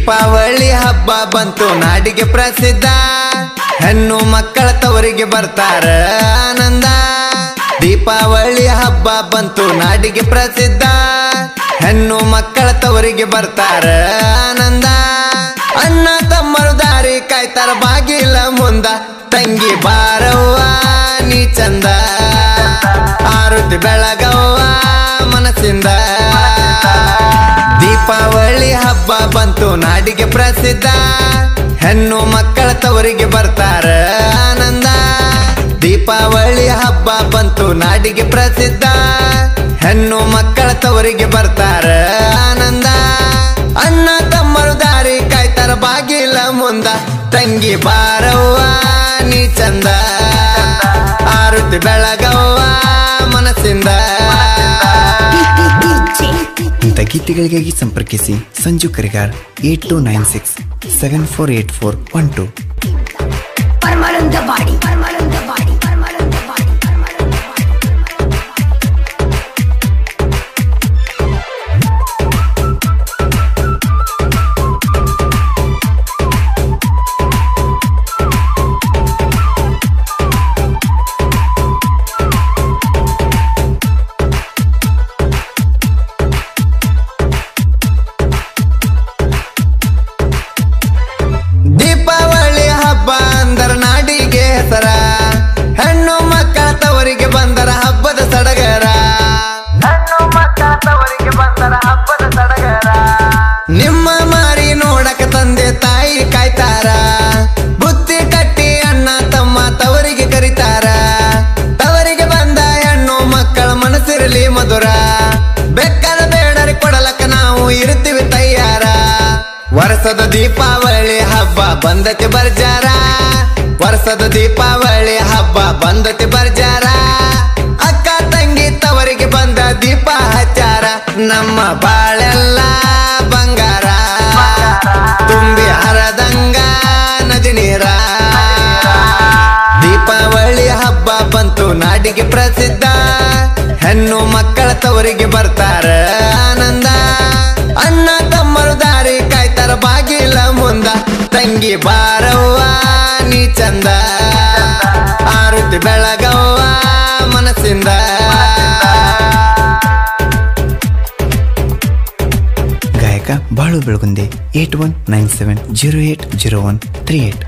ದೀಪಾವಳಿ ಹಬ್ಬ ಬಂತು ನಾಡಿಗೆ ಪ್ರಸಿದ್ಧ, ಹೆಣ್ಣು ಮಕ್ಕಳ ತವರಿಗೆ ಬರ್ತಾರ ಆನಂದ. ದೀಪಾವಳಿ ಹಬ್ಬ ಬಂತು ನಾಡಿಗೆ ಪ್ರಸಿದ್ಧ, ಹೆಣ್ಣು ಮಕ್ಕಳ ತವರಿಗೆ ಬರ್ತಾರ ಆನಂದ. ಅಣ್ಣ ತಮ್ಮರು ದಾರಿ ಕಾಯ್ತಾರ ಬಾಗಿಲ ಮುಂದ, ತಂಗಿ ಬಾರವ್ವ ನೀ ಚಂದ, ಆರುತಿ ಬೆಳಗವ್ವ ಮನಸ್ಸಿಂದ. ದೀಪಾವಳಿ ಹಬ್ಬ ಬಂತು ನಾಡಿಗೆ ಪ್ರಸಿದ್ಧ, ಹೆಣ್ಣು ಮಕ್ಕಳ ತವರಿಗೆ ಬರ್ತಾರ ಆನಂದ. ದೀಪಾವಳಿ ಹಬ್ಬ ಬಂತು ನಾಡಿಗೆ ಪ್ರಸಿದ್ಧ, ಹೆಣ್ಣು ಮಕ್ಕಳ ತವರಿಗೆ ಬರ್ತಾರ ಆನಂದ. ಅಣ್ಣ ತಮ್ಮರು ದಾರಿ ಕಾಯ್ತಾರ ಬಾಗಿಲ ಮುಂದ, ತಂಗಿ ಬಾರವ್ವ ನೀ ಚಂದ, ಆರುತಿ ಬೆಳಗವ್ವ ಮನಸ್ಸಿಂದ. ಇಂಥ ಗೀತೆಗಳಿಗಾಗಿ ಸಂಪರ್ಕಿಸಿ ಸಂಜು ಕರಿಗಾರ್ 8296 748412. ದೀಪಾವಳಿ ಹಬ್ಬ ಅಂದರ ನಾಡಿಗೆ ಹೆಸರ, ಹೆಣ್ಣು ಮಕ್ಕಳ ತವರಿಗೆ ಬಂದರ ಹಬ್ಬದ ಸಡಗರ, ಹೆಣ್ಣು ಮಕ್ಕಳ ತವರಿಗೆ ಬಂದರ ಹಬ್ಬದ ಸಡಗರ. ನಿಮ್ಮ ಮಾರಿ ನೋಡಕ ತಂದೆ ತಾಯಿ ಕಾಯ್ತಾರ, ಬುತ್ತಿ ಕಟ್ಟಿ ಅಣ್ಣ ತಮ್ಮ ತವರಿಗೆ ಕರಿತಾರ. ತವರಿಗೆ ಬಂದ ಹೆಣ್ಣು ಮಕ್ಕಳ ಮನಸ್ಸಿರಲಿ ಮಧುರ, ಬೆಕ್ಕದ ಬೇಡರಿ ಕೊಡಲಕ್ಕ ನಾವು ಇರ್ತೀವಿ ತಯ್ಯಾರ. ವರ್ಷದ ದೀಪಾವಳಿ ಹಬ್ಬ ಬಂದತಿ ಬರ್ಜಾರ, ವರ್ಷದ ದೀಪಾವಳಿ ಹಬ್ಬ ಬಂದತಿ ಬರ್ಜಾರ. ಅಕ್ಕ ತಂಗಿ ತವರಿಗೆ ಬಂದ ದೀಪ ಹಚ್ಚಾರ, ನಮ್ಮ ಬಾಳೆಲ್ಲ ಬಂಗಾರ, ತುಂಬಿ ಹರದಂಗ ನದಿ ನೀರ. ದೀಪಾವಳಿ ಹಬ್ಬ ಬಂತು ನಾಡಿಗೆ ಪ್ರಸಿದ್ಧ, ಹೆಣ್ಣು ಮಕ್ಕಳ ತವರಿಗೆ ಬರ್ತಾರ ಆನಂದ. ಅಣ್ಣ ತಮ್ಮರು ದಾರಿ ಕಾಯ್ತಾರ ಬಾಗಿಲ ಮುಂದ, ತಂಗಿ ಬಾರವ್ವ ನೀ ಚಂದ, ಆರುತಿ ಬೆಳಗವ್ವ ಮನಸ್ಸಿಂದ. ಗಾಯಕ ಬಾಳು ಬೆಳಗುಂದೆ 8197080138.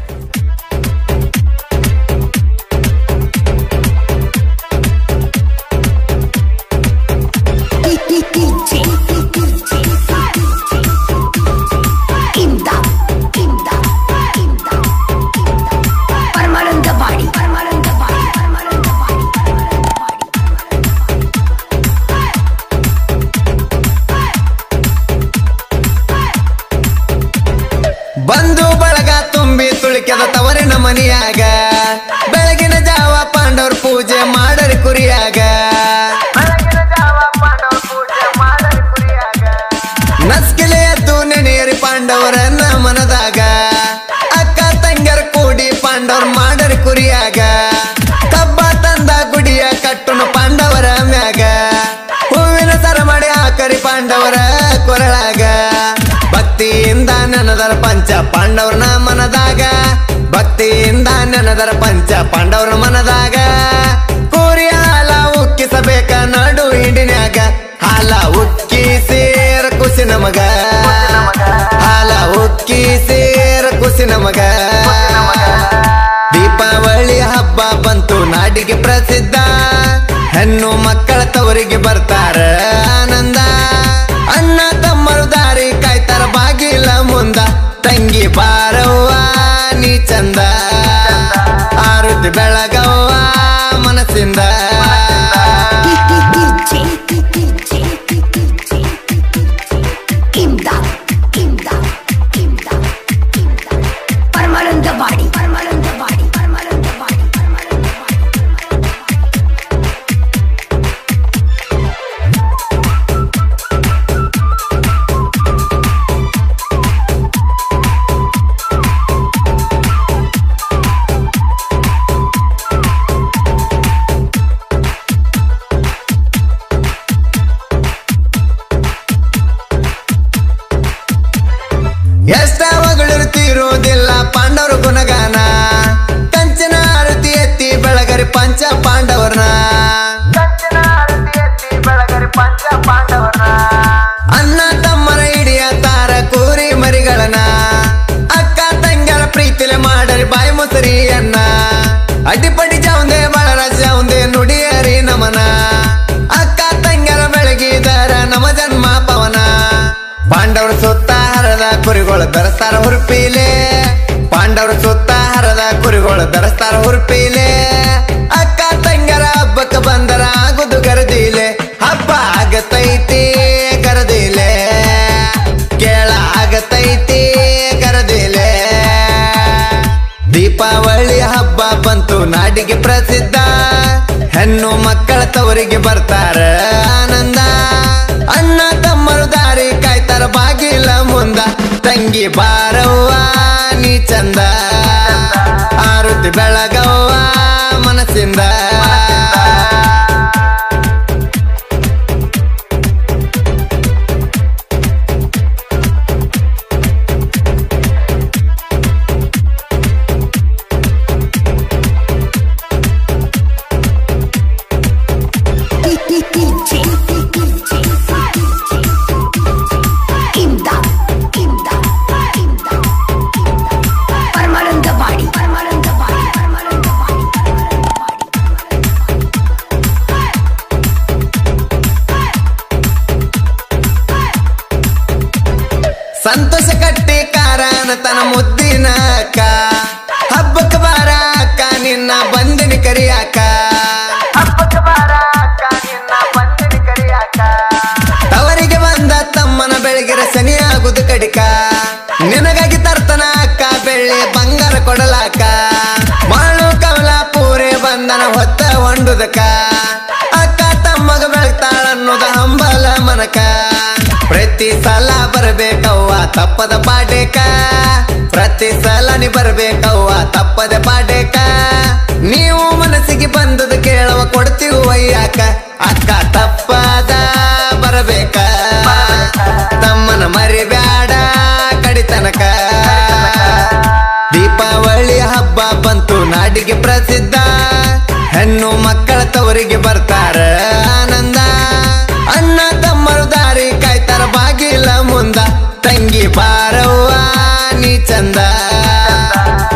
ಬಂಧು ಬಳಗ ತುಂಬಿ ತುಳಿಕೆದ ತವರಿನ ಮನಿಯಾಗ, ಬೆಳಗಿನ ಜಾವ ಪಾಂಡವ್ರ ಪೂಜೆ ಮಾಡರಿ ಕುರಿಯಾಗ. ನಸ್ಕಿಲೆ ಎದ್ದು ನೆನೆಯರಿ ಪಾಂಡವರನ್ನ ಮನದಾಗ, ಅಕ್ಕ ತಂಗ್ಯರ ಕೂಡಿ ಪಾಂಡವ್ರ ಮಾಡರಿ ಕುರಿಯಾಗ. ಕಬ್ಬ ತಂದ ಗುಡಿಯ ಕಟ್ಟುನು ಪಾಂಡವರ ಮ್ಯಾಗ, ಹೂವಿನ ಸರ ಮಾಡಿ ಹಾಕರಿ ಪಾಂಡವರ ಕೊರಳಾಗ. ಭಕ್ತಿಯಿಂದ ನೆನದರ ಪಂಚ ಪಾಂಡವ್ರನ ಮನದಾಗ, ಭಕ್ತಿಯಿಂದ ನೆನದರ ಪಂಚ ಪಾಂಡವ್ರ ಮನದಾಗ. ಕೂರಿ ಹಾಲ ಉಕ್ಕಿಸಬೇಕ ನಡು ಹಿಂಡಿನ್ಯಾಗ, ಹಾಲ ಉಕ್ಕಿ ಸೇರ ಕುಸಿ ನಮಗ, ಹಾಲ ಉಕ್ಕಿ ಸೇರ ಕುಸಿ ನಮಗ. ದೀಪಾವಳಿ ಹಬ್ಬ ಬಂತು ನಾಡಿಗೆ ಪ್ರಸಿದ್ಧ, ಹೆಣ್ಣು ಮಕ್ಕಳ ತವರಿಗೆ ಬರ್ತಾರ ಆನಂದ. ಅಣ್ಣ ತಮ್ಮರು ದಾರಿ ಕಾಯ್ತಾರ ಬಾಗಿಲ ಮುಂದ, ತಂಗಿ ಬಾರವ್ವ ನೀ ಚಂದ, ಆರುತಿ ಬೆಳಗವ್ವ ಮನಸ್ಸಿಂದ. ಹರದ ಕುರಿಗಳು ಬೆರೆಸ್ತಾರ ಹುರ್ಪಿಲೆ ಪಾಂಡವ್ರ ಸುತ್ತ ಹರದ ಕುರಿಗಳು ಬೆರೆಸ್ತಾರ ಹುರ್ಪಿಲೆ ಅಕ್ಕ ತಂಗರ ಹಬ್ಬಕ್ಕೆ ಬಂದರ ಆಗುದು ಗರದಿಲೆ ಹಬ್ಬ ಆಗತೈತಿ ಗರದಿಲೆ ಕೇಳ ಆಗತೈತಿ ಗರದಿಲೆ ದೀಪಾವಳಿ ಹಬ್ಬ ಬಂತು ನಾಡಿಗೆ ಪ್ರಸಿದ್ಧ ಹೆಣ್ಣು ಮಕ್ಕಳ ತವರಿಗೆ ಬರ್ತಾರ ಆನಂದ ಅಣ್ಣ ತಮ್ಮರು ದಾರಿ ಕಾಯ್ತಾರ ಬಾಗಿಲ ಮುಂದ ತಂಗಿ ಬಾರವ್ವ ನೀ ಚಂದ ಆರುತಿ ಬೆಳಗವ್ವ ಮನಸ್ಸಿಂದ ಸಂತೋಷ ಕಟ್ಟಿ ಕಾರಣ ತನ ಮುದ್ದಿನ ಅಕ್ಕ ಹಬ್ಬಕ್ಕೆ ಬಾರ ಅಕ್ಕ ನಿನ್ನ ಬಂದಿನಿ ಕರಿಯಾಕ ಹಬ್ಬಕ್ಕೆ ಬಾರ ಅಕ್ಕ ನಿನ್ನ ಬಂದಿನಿ ಕರಿಯಾಕ ತವರಿಗೆ ಬಂದ ತಮ್ಮನ ಬೆಳಗಿರ ಶನಿ ಆಗುದು ಕಡಿಕ ನಿನಗಾಗಿ ತರ್ತನ ಅಕ್ಕ ಬೆಳ್ಳಿ ಬಂಗಾರ ಕೊಡಲಾಕ ಮಾಳು ಕಮಲ ಪೂರೆ ಬಂದನ ಹೊತ್ತ ಹೊಂಡುದಕ ಅಕ್ಕ ತಮ್ಮಗ ಬೆಳಗ್ತಾಳ ಅನ್ನೋದ ಹಂಬಲ ಮನಕ ಪ್ರತಿ ಸಲ ಬರ್ಬೇಕವ್ವ ತಪ್ಪದ ಪಾಡೇಕ ಪ್ರತಿ ಸಲ ನೀ ಬರ್ಬೇಕವ್ವ ತಪ್ಪದ ಪಾಡೇಕ ನೀವು ಮನಸ್ಸಿಗೆ ಬಂದದ ಕೇಳವ ಕೊಡ್ತೀವಿ ಒಯ್ಯಾಕ ಅಕ್ಕ ತಪ್ಪದ ಬರಬೇಕ ತಮ್ಮನ ಮರಿಬ್ಯಾಡ ಕಡಿತನಕ ದೀಪಾವಳಿ ಹಬ್ಬ ಬಂತು ನಾಡಿಗೆ ಪ್ರಸಿದ್ಧ ಹೆಣ್ಣು ಮಕ್ಕಳ ತವರಿಗೆ ಬರ್ತಾರ ಆನಂದ ಅಣ್ಣ ತಮ್ಮರು ದಾರಿ ಕಾಯ್ತಾರ ಬಾಗಿಲ ಮುಂದ ತಂಗಿ ಬಾರವ್ವ ನೀ ಚಂದ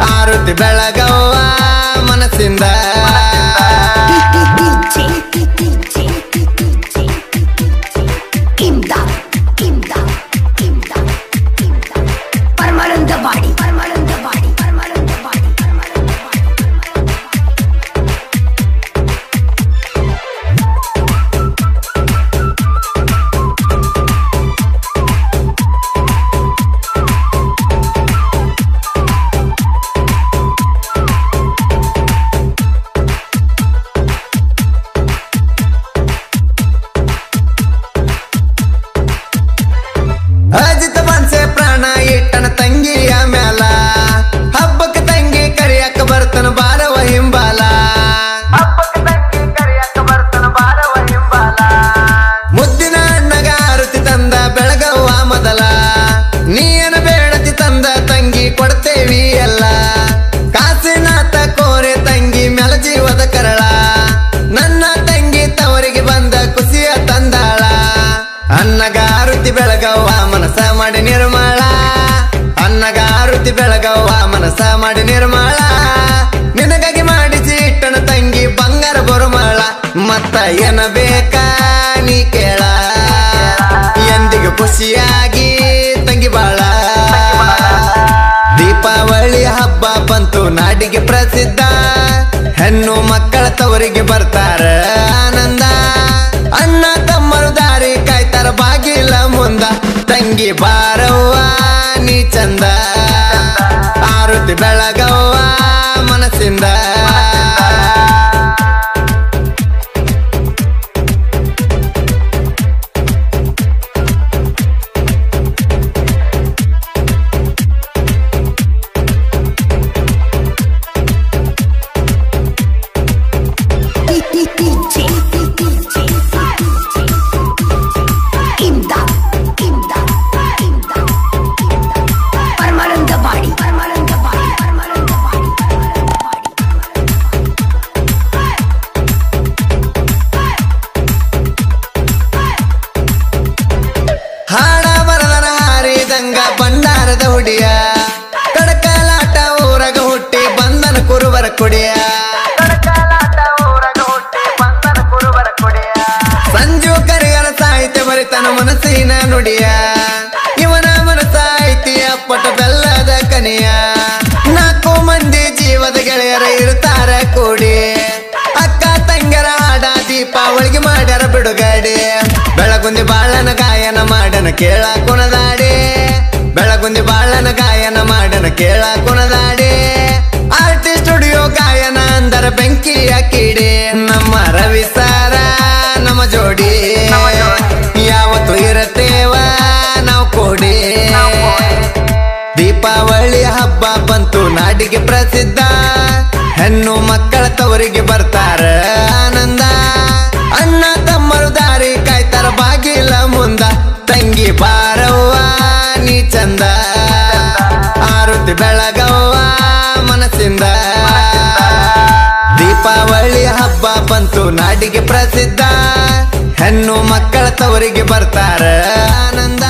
ಆರುತಿ ಬೆಳಗವ್ವ ಮನಸ್ಸಿಂದ ಅಜಿತ ಬನ್ಸೆ ಪ್ರಾಣ ಇಟ್ಟನ ತಂಗಿಯ ಮ್ಯಾಲ ಹಬ್ಬಕ್ಕೆ ತಂಗಿ ಕರಿಯಕ್ಕ ಬರ್ತನ ಬಾರವ ಹಿಂಬಾಲ ಹಬ್ಬಕ್ಕೆ ತಂಗಿ ಕರಿಯಕ್ಕ ಬರ್ತನ ಬಾರವ ಹಿಂಬಾಲ ಮುದ್ದಿನ ಅಣ್ಣಗ ಆರುತಿ ತಂದ ಬೆಳಗವ್ವ ಮೊದಲ ನೀನ ಬೇಡತಿ ತಂದ ತಂಗಿ ಕೊಡ್ತೇವಿ ಎಲ್ಲ ಕಾಸಿನಾಥ ಕೋರೆ ತಂಗಿ ಮ್ಯಾಲ ಜೀವದ ಕರಳ ನನ್ನ ತಂಗಿ ತವರಿಗೆ ಬಂದ ಖುಷಿಯ ತಂದಾಳ ಅನ್ನಗಾರುತಿ ಬೆಳಗವ್ವ ಮನಸ ಮಾಡಿ ನಿರ್ಮಳ ಅನ್ನಗಾರುತಿ ಬೆಳಗವ್ವ ಮನಸ ಮಾಡಿ ನಿರ್ಮಳ ನಿನಗಾಗಿ ಮಾಡಿಸಿ ಇಟ್ಟನ ತಂಗಿ ಬಂಗಾರ ಬರುಮಳ ಮತ್ತ ಏನ ಬೇಕಾ ನೀ ಕೇಳ ಎಂದಿಗೂ ಖುಷಿಯಾಗಿ ತಂಗಿ ಬಾಳ ದೀಪಾವಳಿ ಹಬ್ಬ ಬಂತು ನಾಡಿಗೆ ಪ್ರಸಿದ್ಧ ಹೆಣ್ಣು ಮಕ್ಕಳ ತವರಿಗೆ ಬರ್ತಾರ ಆನಂದ ಅಣ್ಣ ತಮ್ಮರು ದಾರಿ ಕಾಯ್ತಾರ ಬಾಗಿಲ ಮುಂದ ತಂಗಿ ಬಾರವ್ವ ನೀ ಚಂದ ಆರುತಿ ಬೆಳಗವ್ವ ಮನಸ್ಸಿಂದ Permanent body. ಕೇಳ ಕುಣದಾಡಿ ಬೆಳಗುಂದಿ ಬಾಳನ ಗಾಯನ ಮಾಡನ ಕೇಳ ಕುಣದಾಡಿ ಆರ್ಟಿಸ್ಟ್ ಸ್ಟುಡಿಯೋ ಗಾಯನ ಅಂದರ ಬೆಂಕಿಯ ಕಿಡಿ ನಮ್ಮ ರವಿ ಸಾರ ನಮ್ಮ ಜೋಡಿ ಯಾವತ್ತು ಇರತೇವ ನಾವು ಕೂಡಿ ದೀಪಾವಳಿ ಹಬ್ಬ ಬಂತು ನಾಡಿಗೆ ಪ್ರಸಿದ್ಧ ಹೆಣ್ಣು ಮಕ್ಕಳ ತವರಿಗೆ ಬರ್ತಾರ ಆನಂದ ಅಣ್ಣ ತಮ್ಮರು ದಾರಿ ಕಾಯ್ತಾರ ಬಾಗಿಲ ಮುಂದ ತಂಗಿ ಬಾರವ್ವ ನೀ ಚಂದ ಆರುತಿ ಬೆಳಗವ್ವ ಮನಸ್ಸಿಂದ ದೀಪಾವಳಿ ಹಬ್ಬ ಬಂತು ನಾಡಿಗೆ ಪ್ರಸಿದ್ಧ ಹೆಣ್ಣು ಮಕ್ಕಳ ತವರಿಗೆ ಬರ್ತಾರ ಆನಂದ